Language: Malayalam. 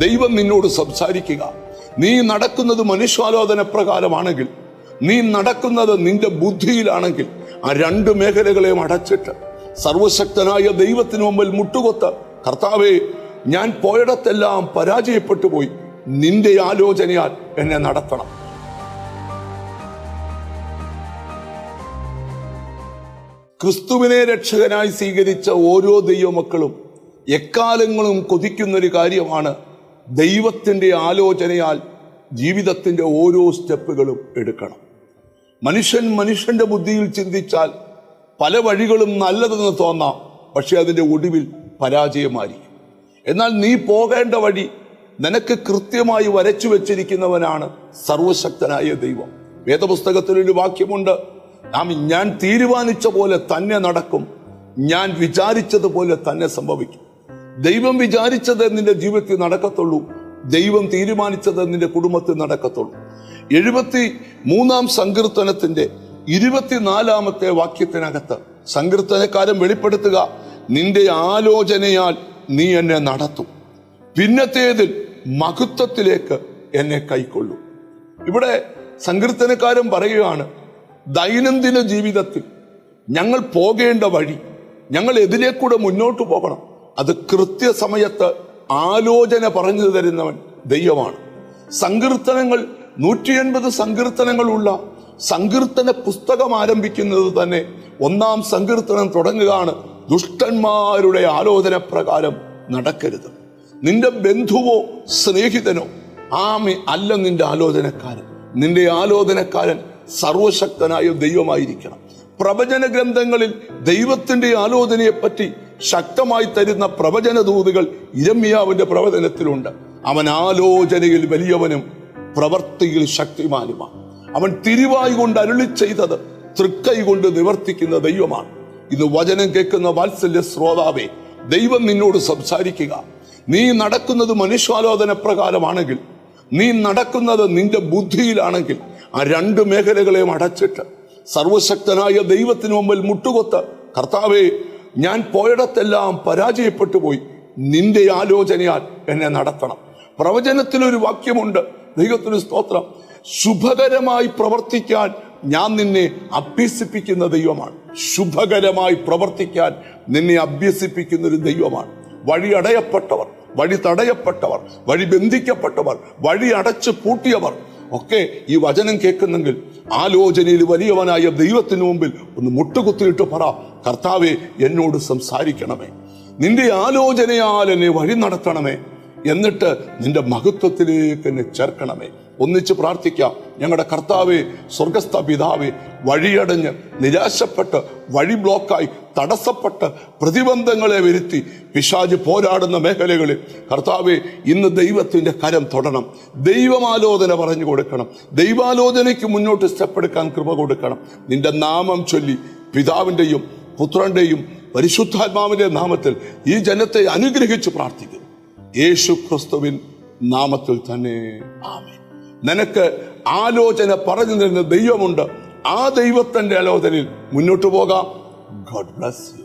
ദൈവം നിന്നോട് സംസാരിക്കുക. നീ നടക്കുന്നത് മനുഷ്യാലോചന പ്രകാരമാണെങ്കിൽ, നീ നടക്കുന്നത് നിന്റെ ബുദ്ധിയിലാണെങ്കിൽ, ആ രണ്ട് മേഖലകളെയും അടച്ചിട്ട് സർവശക്തനായ ദൈവത്തിന് മുമ്പിൽ മുട്ടുകൊത്ത്, കർത്താവേ, ഞാൻ പോയിടത്തെല്ലാം പരാജയപ്പെട്ടു പോയി, നിന്റെ ആലോചനയാൽ എന്നെ നടത്തണം. ക്രിസ്തുവിനെ രക്ഷകനായി സ്വീകരിച്ച ഓരോ ദൈവമക്കളും എക്കാലങ്ങളും കൊതിക്കുന്നൊരു കാര്യമാണ് ദൈവത്തിൻ്റെ ആലോചനയാൽ ജീവിതത്തിൻ്റെ ഓരോ സ്റ്റെപ്പുകളും എടുക്കണം. മനുഷ്യന്റെ ബുദ്ധിയിൽ ചിന്തിച്ചാൽ പല വഴികളും നല്ലതെന്ന് തോന്നാം, പക്ഷെ അതിൻ്റെ ഒടുവിൽ പരാജയമായിരിക്കും. എന്നാൽ നീ പോകേണ്ട വഴി നിനക്ക് കൃത്യമായി വരച്ചു വെച്ചിരിക്കുന്നവനാണ് സർവശക്തനായ ദൈവം. വേദപുസ്തകത്തിലൊരു വാക്യമുണ്ട്, ഞാൻ തീരുമാനിച്ച പോലെ തന്നെ നടക്കും, ഞാൻ വിചാരിച്ചതുപോലെ തന്നെ സംഭവിക്കും. ദൈവം വിചാരിച്ചത് നിന്റെ ജീവിതത്തിൽ നടക്കത്തുള്ളൂ, ദൈവം തീരുമാനിച്ചത് നിന്റെ കുടുംബത്തിൽ നടക്കത്തുള്ളൂ. 73 സങ്കീർത്തനത്തിന്റെ 24 വാക്യത്തിനകത്ത് സങ്കീർത്തനക്കാരൻ വെളിപ്പെടുത്തുക, നിന്റെ ആലോചനയാൽ നീ എന്നെ നടത്തും, പിന്നത്തേതിൽ മഹത്വത്തിലേക്ക് എന്നെ കൈക്കൊള്ളും. ഇവിടെ സങ്കീർത്തനക്കാരൻ പറയുകയാണ്, ദൈനംദിന ജീവിതത്തിൽ ഞങ്ങൾ പോകേണ്ട വഴി, ഞങ്ങൾ എതിലേക്കൂടെ മുന്നോട്ട് പോകണം, അത് കൃത്യസമയത്ത് ആലോചന പറഞ്ഞു തരുന്നവൻ ദൈവമാണ്. സങ്കീർത്തനങ്ങൾ 180 സങ്കീർത്തനങ്ങളുള്ള സങ്കീർത്തന പുസ്തകം ആരംഭിക്കുന്നത് തന്നെ 1 സങ്കീർത്തനം തുടങ്ങുകയാണ്, ദുഷ്ടന്മാരുടെ ആലോചന പ്രകാരം നടക്കരുത്. നിന്റെ ബന്ധുവോ സ്നേഹിതനോ അല്ല നിന്റെ ആലോചനക്കാരൻ. നിന്റെ ആലോചനക്കാരൻ സർവശക്തനായ ദൈവമായിരിക്കണം. പ്രവചന ഗ്രന്ഥങ്ങളിൽ ദൈവത്തിന്റെ ആലോചനയെപ്പറ്റി ശക്തമായി തരുന്ന പ്രവചന ദൂതുകൾ യിരെമ്യാവിന്റെ പ്രവചനത്തിലുണ്ട്. അവൻ ആലോചനയിൽ വലിയവനും പ്രവർത്തിയിൽ ശക്തിമാനുമാണ്. അവൻ തിരുവായി കൊണ്ട് അരുളി ചെയ്തത് തൃക്കൈ കൊണ്ട് നിവർത്തിക്കുന്ന ദൈവമാണ്. ഇത് വചനം കേൾക്കുന്ന വാത്സല്യ ശ്രോതാവേ, ദൈവം നിന്നോട് സംസാരിക്കുക. നീ നടക്കുന്നത് മനുഷ്യാലോചന പ്രകാരമാണെങ്കിൽ, നീ നടക്കുന്നത് നിന്റെ ബുദ്ധിയിലാണെങ്കിൽ, ആ രണ്ട് മേഖലകളെയും അടച്ചിട്ട് സർവശക്തനായ ദൈവത്തിന് മുമ്പിൽ മുട്ടുകൊത്ത്, കർത്താവേ, ഞാൻ പോയിടത്തെല്ലാം പരാജയപ്പെട്ടു പോയി, നിന്റെ ആലോചനയാൽ എന്നെ നടത്തണം. പ്രവചനത്തിലൊരു വാക്യമുണ്ട്, ദൈവത്തിന് സ്തോത്രം, ശുഭകരമായി പ്രവർത്തിക്കാൻ ഞാൻ നിന്നെ അഭ്യസിപ്പിക്കുന്ന ദൈവമാണ്. ശുഭകരമായി പ്രവർത്തിക്കാൻ നിന്നെ അഭ്യസിപ്പിക്കുന്ന ഒരു ദൈവമാണ്. വഴി അടയപ്പെട്ടവർ, വഴി തടയപ്പെട്ടവർ, വഴി ബന്ധിക്കപ്പെട്ടവർ, വഴി അടച്ചു പൂട്ടിയവർ ഒക്കെ ഈ വചനം കേൾക്കുന്നെങ്കിൽ ആലോചനയിൽ വലിയവനായ ദൈവത്തിന് മുമ്പിൽ ഒന്ന് മുട്ടുകുത്തിയിട്ട് പറ, കർത്താവേ, എന്നോട് സംസാരിക്കണമേ, നിന്റെ ആലോചനയാൽ എന്നെ വഴി നടത്തണമേ, എന്നിട്ട് നിന്റെ മഹത്വത്തിലേക്ക് എന്നെ ചേർക്കണമേ. ഒന്നിച്ച് പ്രാർത്ഥിക്കാം. ഞങ്ങളുടെ കർത്താവേ, സ്വർഗസ്ഥ പിതാവേ, വഴിയടഞ്ഞ് നിരാശപ്പെട്ട് വഴി ബ്ലോക്കായി തടസ്സപ്പെട്ട് പ്രതിബന്ധങ്ങളെ വരുത്തി പിശാച് പോരാടുന്ന മേഖലകളിൽ കർത്താവേ, ഇന്ന് ദൈവത്തിന്റെ കരം തൊടണം. ദൈവമാലോചന പറഞ്ഞു കൊടുക്കണം. ദൈവാലോചനയ്ക്ക് മുന്നോട്ട് സ്റ്റെപ്പ് എടുക്കാൻ കൃപ കൊടുക്കണം. നിന്റെ നാമം ചൊല്ലി പിതാവിന്റെയും പുത്രന്റെയും പരിശുദ്ധാത്മാവിന്റെ നാമത്തിൽ ഈ ജനത്തെ അനുഗ്രഹിച്ച് പ്രാർത്ഥിക്കുന്നു, യേശു ക്രിസ്തുവിൻ നാമത്തിൽ തന്നെ, ആമേൻ. നിനക്ക് ആലോചന പറഞ്ഞു തരുന്ന ദൈവമുണ്ട്. ആ ദൈവത്തിന്റെ ആലോചനയിൽ മുന്നോട്ട് പോകാം. God bless you.